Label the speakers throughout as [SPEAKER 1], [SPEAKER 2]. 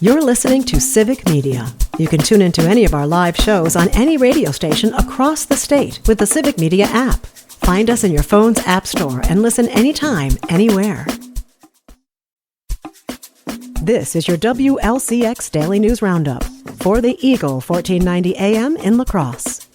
[SPEAKER 1] You're listening to Civic Media. You can tune into any of our live shows on any radio station across the state with the Civic Media app. Find us in your phone's app store and listen anytime, anywhere. This is your WLCX Daily News Roundup for the Eagle 1490 AM in La Crosse.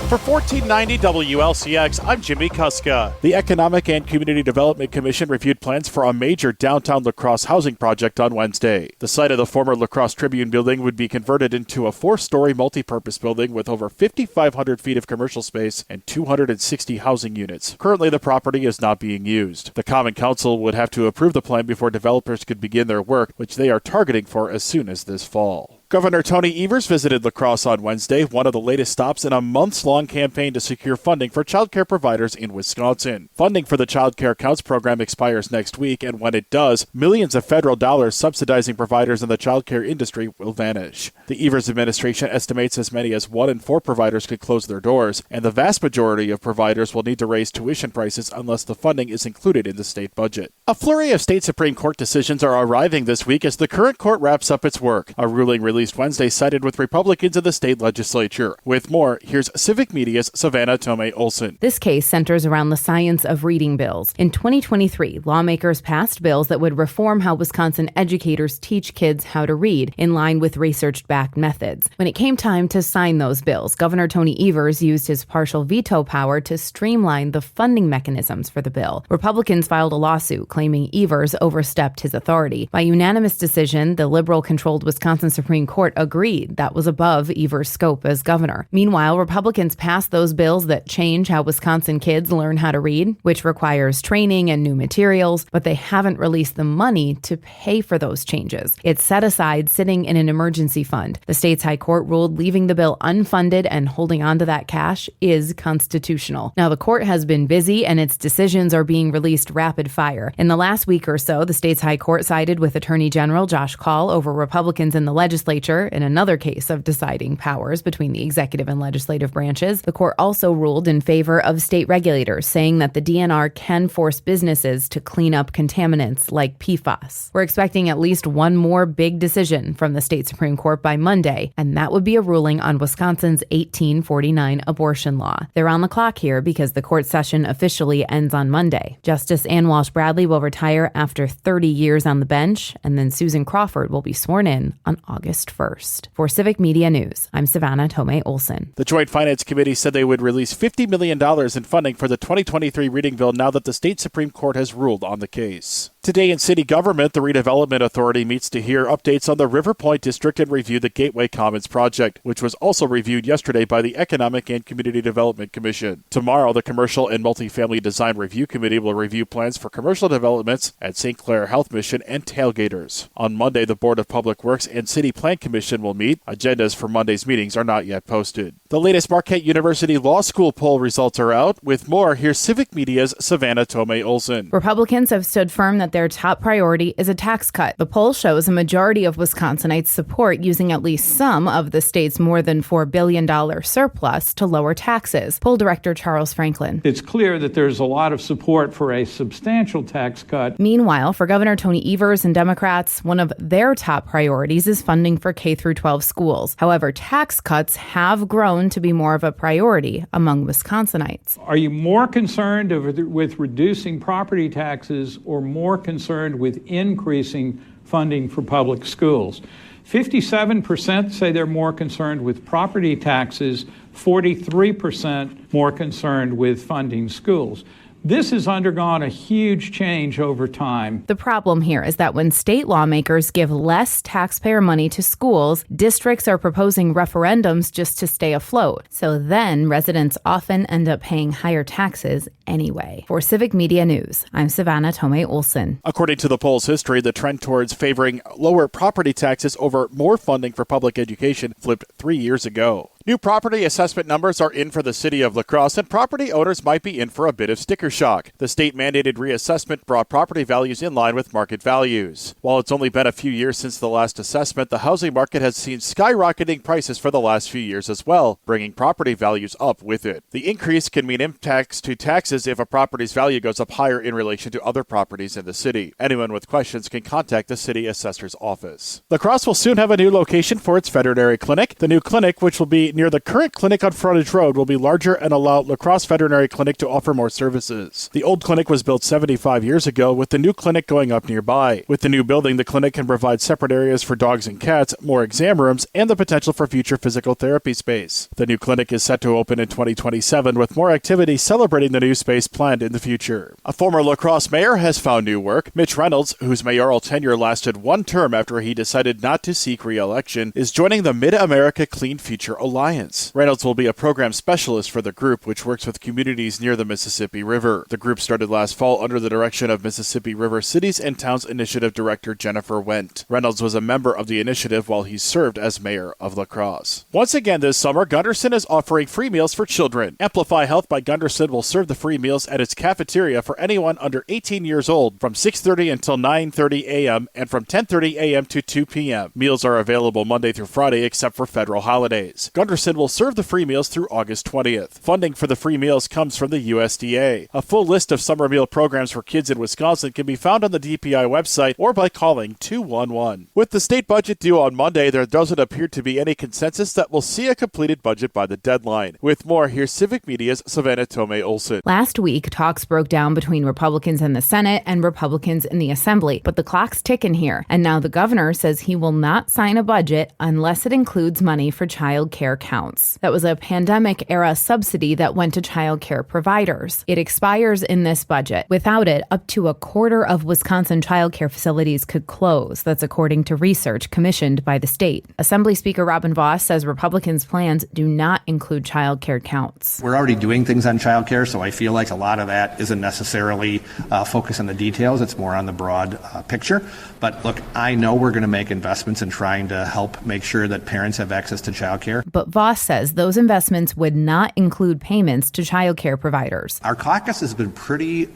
[SPEAKER 2] For 1490 WLCX, I'm Jimmy Kuska. The Economic and Community Development Commission reviewed plans for a major downtown La Crosse housing project on Wednesday. The site of the former La Crosse Tribune building would be converted into a 4-story multi-purpose building with over 5,500 feet of commercial space and 260 housing units. Currently, the property is not being used. The Common Council would have to approve the plan before developers could begin their work, which they are targeting for as soon as this fall. Governor Tony Evers visited La Crosse on Wednesday, one of the latest stops in a months-long campaign to secure funding for child care providers in Wisconsin. Funding for the Child Care Counts program expires next week, and when it does, millions of federal dollars subsidizing providers in the child care industry will vanish. The Evers administration estimates as many as 1 in 4 providers could close their doors, and the vast majority of providers will need to raise tuition prices unless the funding is included in the state budget. A flurry of state Supreme Court decisions are arriving this week as the current court wraps up its work. A ruling released Wednesday sided with Republicans in the state legislature. With more, here's Civic Media's Savannah Tomei-Olson.
[SPEAKER 3] This case centers around the science of reading bills. In 2023, lawmakers passed bills that would reform how Wisconsin educators teach kids how to read, in line with research-backed methods. When it came time to sign those bills, Governor Tony Evers used his partial veto power to streamline the funding mechanisms for the bill. Republicans filed a lawsuit claiming Evers overstepped his authority. By unanimous decision, the liberal-controlled Wisconsin Supreme Court agreed that was above Evers' scope as governor. Meanwhile, Republicans passed those bills that change how Wisconsin kids learn how to read, which requires training and new materials, but they haven't released the money to pay for those changes. It's set aside sitting in an emergency fund. The state's high court ruled leaving the bill unfunded and holding on to that cash is constitutional. Now, the court has been busy and its decisions are being released rapid fire. In the last week or so, the state's high court sided with Attorney General Josh Kaul over Republicans in the legislature in another case of deciding powers between the executive and legislative branches. The court also ruled in favor of state regulators, saying that the DNR can force businesses to clean up contaminants like PFAS. We're expecting at least one more big decision from the state Supreme Court by Monday, and that would be a ruling on Wisconsin's 1849 abortion law. They're on the clock here because the court session officially ends on Monday. Justice Ann Walsh Bradley will retire after 30 years on the bench, and then Susan Crawford will be sworn in on August 1st. For Civic Media News, I'm Savannah Tomei-Olson.
[SPEAKER 2] The Joint Finance Committee said they would release $50 million in funding for the 2023 reading bill now that the state Supreme Court has ruled on the case. Today in city government, the Redevelopment Authority meets to hear updates on the River Point District and review the Gateway Commons project, which was also reviewed yesterday by the Economic and Community Development Commission. Tomorrow, the Commercial and Multifamily Design Review Committee will review plans for commercial developments at St. Clair Health Mission and Tailgaters. On Monday, the Board of Public Works and City Plan Commission will meet. Agendas for Monday's meetings are not yet posted. The latest Marquette University Law School poll results are out. With more, here's Civic Media's Savannah Tomei-Olson.
[SPEAKER 3] Republicans have stood firm that their top priority is a tax cut. The poll shows a majority of Wisconsinites support using at least some of the state's more than $4 billion surplus to lower taxes. Poll director Charles Franklin.
[SPEAKER 4] It's clear that there's a lot of support for a substantial tax cut.
[SPEAKER 3] Meanwhile, for Governor Tony Evers and Democrats, one of their top priorities is funding for K-12 schools. However, tax cuts have grown to be more of a priority among Wisconsinites.
[SPEAKER 4] Are you more concerned with reducing property taxes or more concerned with increasing funding for public schools? 57% say they're more concerned with property taxes, 43% more concerned with funding schools. This has undergone a huge change over time.
[SPEAKER 3] The problem here is that when state lawmakers give less taxpayer money to schools, districts are proposing referendums just to stay afloat. So then residents often end up paying higher taxes anyway. For Civic Media News, I'm Savannah Tomei-Olson.
[SPEAKER 2] According to the poll's history, the trend towards favoring lower property taxes over more funding for public education flipped 3 years ago. New property assessment numbers are in for the city of La Crosse, and property owners might be in for a bit of sticker shock. The state-mandated reassessment brought property values in line with market values. While it's only been a few years since the last assessment, the housing market has seen skyrocketing prices for the last few years as well, bringing property values up with it. The increase can mean impacts to taxes if a property's value goes up higher in relation to other properties in the city. Anyone with questions can contact the city assessor's office. La Crosse will soon have a new location for its veterinary clinic. The new clinic, which will be near the current clinic on Frontage Road, will be larger and allow La Crosse Veterinary Clinic to offer more services. The old clinic was built 75 years ago, with the new clinic going up nearby. With the new building, the clinic can provide separate areas for dogs and cats, more exam rooms, and the potential for future physical therapy space. The new clinic is set to open in 2027, with more activities celebrating the new space planned in the future. A former La Crosse mayor has found new work. Mitch Reynolds, whose mayoral tenure lasted one term after he decided not to seek re-election, is joining the Mid-America Clean Future Alliance. Reynolds will be a program specialist for the group, which works with communities near the Mississippi River. The group started last fall under the direction of Mississippi River Cities and Towns Initiative Director Jennifer Wendt. Reynolds was a member of the initiative while he served as mayor of La Crosse. Once again this summer, Gunderson is offering free meals for children. Amplify Health by Gunderson will serve the free meals at its cafeteria for anyone under 18 years old from 6:30 until 9:30 a.m. and from 10:30 a.m. to 2 p.m. Meals are available Monday through Friday except for federal holidays. Gunderson will serve the free meals through August 20th. Funding for the free meals comes from the USDA. A full list of summer meal programs for kids in Wisconsin can be found on the DPI website or by calling 211. With the state budget due on Monday, there doesn't appear to be any consensus that will see a completed budget by the deadline. With more, here's Civic Media's Savannah Tomei-Olson.
[SPEAKER 3] Last week, talks broke down between Republicans in the Senate and Republicans in the Assembly, but the clock's ticking here. And now the governor says he will not sign a budget unless it includes money for child care counts. That was a pandemic-era subsidy that went to child care providers. It expires in this budget. Without it, up to a quarter of Wisconsin child care facilities could close. That's according to research commissioned by the state. Assembly Speaker Robin Vos says Republicans' plans do not include child care counts.
[SPEAKER 5] We're already doing things on child care, so I feel like a lot of that isn't necessarily focused on the details. It's more on the broad picture. But look, I know we're going to make investments in trying to help make sure that parents have access to child care.
[SPEAKER 3] But Vos says those investments would not include payments to child care providers.
[SPEAKER 5] Our caucus has been pretty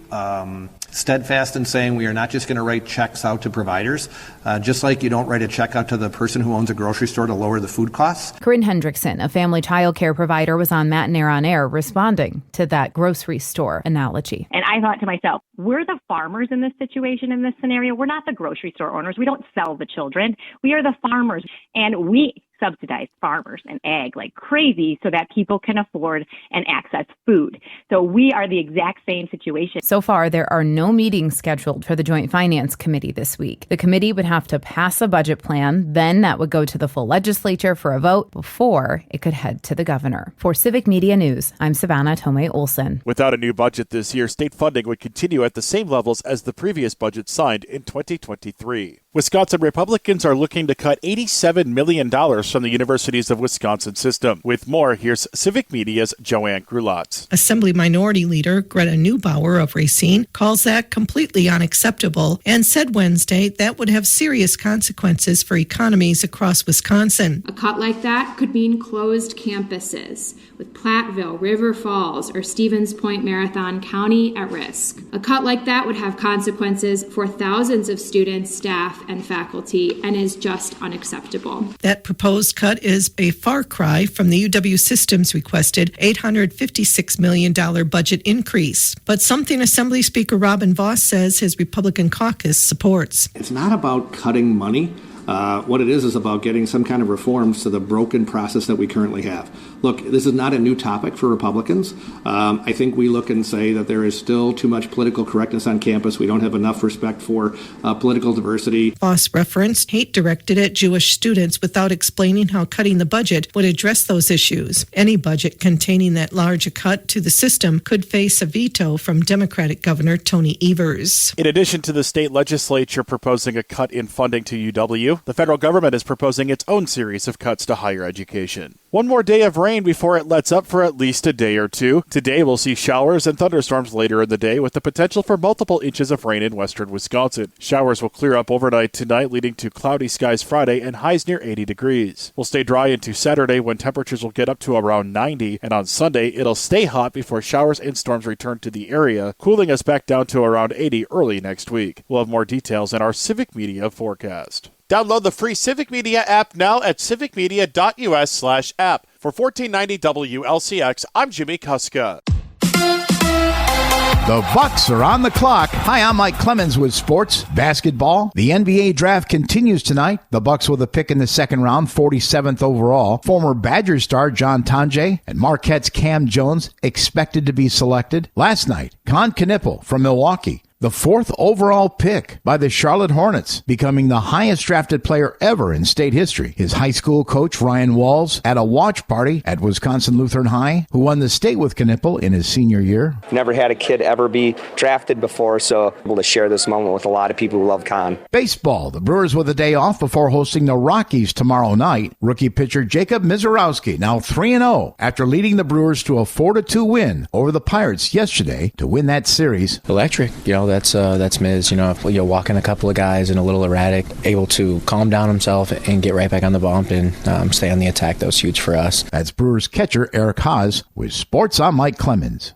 [SPEAKER 5] steadfast in saying we are not just going to write checks out to providers, just like you don't write a check out to the person who owns a grocery store to lower the food costs.
[SPEAKER 3] Corinne Hendrickson, a family child care provider, was on Matt and Air on Air responding to that grocery store analogy.
[SPEAKER 6] And I thought to myself, we're the farmers in this situation, in this scenario. We're not the grocery store owners. We don't sell the children. We are the farmers. And we subsidize farmers and ag like crazy so that people can afford and access food. So we are the exact same situation.
[SPEAKER 3] So far, there are no meetings scheduled for the Joint Finance Committee this week. The committee would have to pass a budget plan, then that would go to the full legislature for a vote before it could head to the governor. For Civic Media News, I'm Savannah Tomei-Olson.
[SPEAKER 2] Without a new budget this year, state funding would continue at the same levels as the previous budget signed in 2023. Wisconsin Republicans are looking to cut $87 million from the Universities of Wisconsin system. With more, here's Civic Media's Joanne Grulatz.
[SPEAKER 7] Assembly Minority Leader Greta Neubauer of Racine calls that completely unacceptable and said Wednesday that would have serious consequences for economies across Wisconsin.
[SPEAKER 8] A cut like that could mean closed campuses, with Platteville, River Falls, or Stevens Point Marathon County at risk. A cut like that would have consequences for thousands of students, staff, and faculty, and is just unacceptable.
[SPEAKER 7] That proposed cut is a far cry from the UW system's requested $856 million budget increase, but something Assembly Speaker Robin Vos says his Republican caucus supports.
[SPEAKER 5] It's not about cutting money. What it is about getting some kind of reforms to the broken process that we currently have. Look, this is not a new topic for Republicans. I think we look and say that there is still too much political correctness on campus. We don't have enough respect for political diversity.
[SPEAKER 7] Vos referenced hate directed at Jewish students without explaining how cutting the budget would address those issues. Any budget containing that large a cut to the system could face a veto from Democratic Governor Tony Evers.
[SPEAKER 2] In addition to the state legislature proposing a cut in funding to UW, 2, the federal government is proposing its own series of cuts to higher education. One more day of rain before it lets up for at least a day or two. Today we'll see showers and thunderstorms later in the day with the potential for multiple inches of rain in western Wisconsin. Showers will clear up overnight tonight, leading to cloudy skies Friday and highs near 80 degrees. We'll stay dry into Saturday when temperatures will get up to around 90, and on Sunday it'll stay hot before showers and storms return to the area, cooling us back down to around 80 early next week. We'll have more details in our Civic Media forecast. Download the free Civic Media app now at civicmedia.us/app. For $14.90 WLCX, I'm Jimmy Kuska.
[SPEAKER 9] The Bucks are on the clock. Hi, I'm Mike Clemens with sports basketball. The NBA draft continues tonight. The Bucks with a pick in the second round, 47th overall. Former Badgers star John Tonje and Marquette's Cam Jones expected to be selected. Last night, Con Knippel from Milwaukee, the 4th overall pick by the Charlotte Hornets, becoming the highest drafted player ever in state history. His high school coach, Ryan Walls, at a watch party at Wisconsin Lutheran High, who won the state with Knippel in his senior year.
[SPEAKER 10] Never had a kid ever be drafted before, so able to share this moment with a lot of people who love Con.
[SPEAKER 9] Baseball, the Brewers with a day off before hosting the Rockies tomorrow night. Rookie pitcher Jacob Mizorowski, now 3-0, after leading the Brewers to a 4-2 win over the Pirates yesterday to win that series.
[SPEAKER 11] Electric, that's Miz. Walking a couple of guys and a little erratic, able to calm down himself and get right back on the bump and stay on the attack. That was huge for us.
[SPEAKER 9] That's Brewers catcher Eric Haas with Sports. I'm Mike Clemens.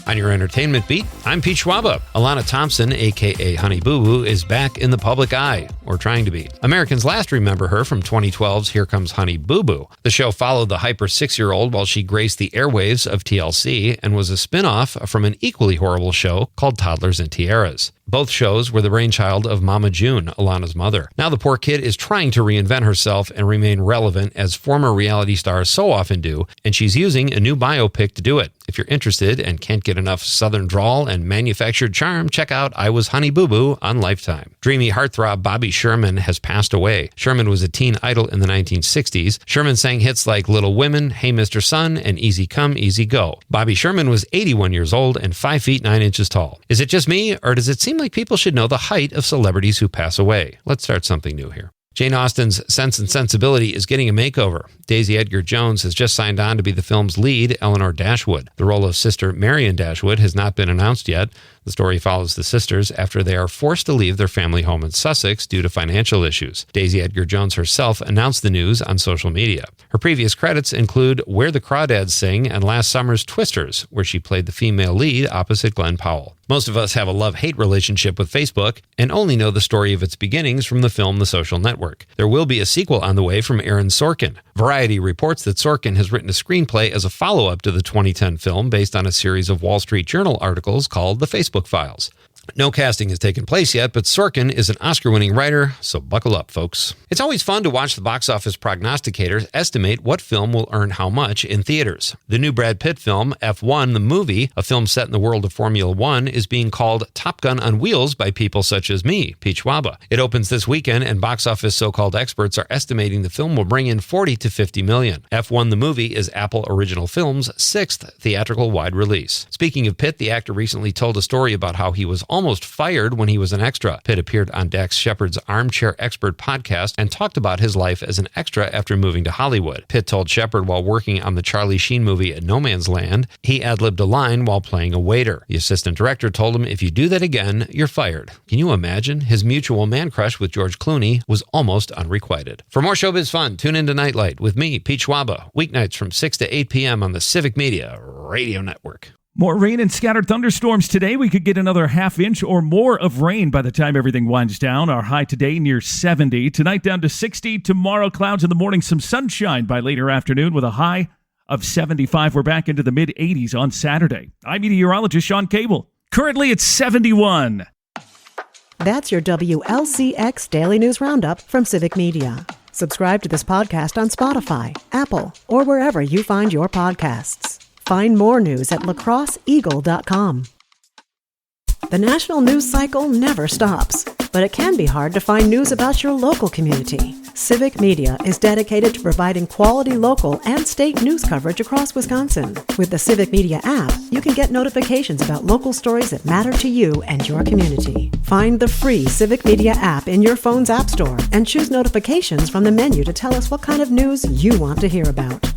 [SPEAKER 12] On your entertainment beat, I'm Pete Schwaba. Alana Thompson, a.k.a. Honey Boo Boo, is back in the public eye, or trying to be. Americans last remember her from 2012's Here Comes Honey Boo Boo. The show followed the hyper 6-year-old while she graced the airwaves of TLC and was a spin-off from an equally horrible show called Toddlers and Tiaras. Both shows were the brainchild of Mama June, Alana's mother. Now the poor kid is trying to reinvent herself and remain relevant as former reality stars so often do, and she's using a new biopic to do it. If you're interested and can't get enough southern drawl and manufactured charm, check out I Was Honey Boo Boo on Lifetime. Dreamy heartthrob Bobby Sherman has passed away. Sherman was a teen idol in the 1960s. Sherman sang hits like Little Women, Hey Mr. Sun, and Easy Come, Easy Go. Bobby Sherman was 81 years old and 5 feet 9 inches tall. Is it just me, or does it seem like people should know the height of celebrities who pass away? Let's start something new here. Jane Austen's Sense and Sensibility is getting a makeover. Daisy Edgar Jones has just signed on to be the film's lead, Eleanor Dashwood. The role of Sister Marion Dashwood has not been announced yet. The story follows the sisters after they are forced to leave their family home in Sussex due to financial issues. Daisy Edgar Jones herself announced the news on social media. Her previous credits include Where the Crawdads Sing and last summer's Twisters, where she played the female lead opposite Glenn Powell. Most of us have a love-hate relationship with Facebook and only know the story of its beginnings from the film The Social Network. There will be a sequel on the way from Aaron Sorkin. Variety reports that Sorkin has written a screenplay as a follow-up to the 2010 film based on a series of Wall Street Journal articles called The Facebook Files. No casting has taken place yet, but Sorkin is an Oscar-winning writer, so buckle up, folks. It's always fun to watch the box office prognosticators estimate what film will earn how much in theaters. The new Brad Pitt film, F1 the Movie, a film set in the world of Formula One, is being called Top Gun on Wheels by people such as me, Pete Schwaba. It opens this weekend, and box office so-called experts are estimating the film will bring in $40 to $50 million. F1 the Movie is Apple Original Films' 6th theatrical wide release. Speaking of Pitt, the actor recently told a story about how he was almost fired when he was an extra. Pitt appeared on Dax Shepard's Armchair Expert podcast and talked about his life as an extra after moving to Hollywood. Pitt told Shepard while working on the Charlie Sheen movie at No Man's Land, he ad-libbed a line while playing a waiter. The assistant director told him, if you do that again, you're fired. Can you imagine? His mutual man crush with George Clooney was almost unrequited. For more showbiz fun, tune into Nightlight with me, Pete Schwaba, weeknights from 6 to 8 p.m. on the Civic Media Radio Network.
[SPEAKER 13] More rain and scattered thunderstorms today. We could get another half inch or more of rain by the time everything winds down. Our high today near 70. Tonight down to 60. Tomorrow clouds in the morning, some sunshine by later afternoon with a high of 75. We're back into the mid-80s on Saturday. I'm meteorologist Sean Cable. Currently it's 71.
[SPEAKER 1] That's your WLCX Daily News Roundup from Civic Media. Subscribe to this podcast on Spotify, Apple, or wherever you find your podcasts. Find more news at lacrosseeagle.com. The national news cycle never stops, but it can be hard to find news about your local community. Civic Media is dedicated to providing quality local and state news coverage across Wisconsin. With the Civic Media app, you can get notifications about local stories that matter to you and your community. Find the free Civic Media app in your phone's app store and choose notifications from the menu to tell us what kind of news you want to hear about.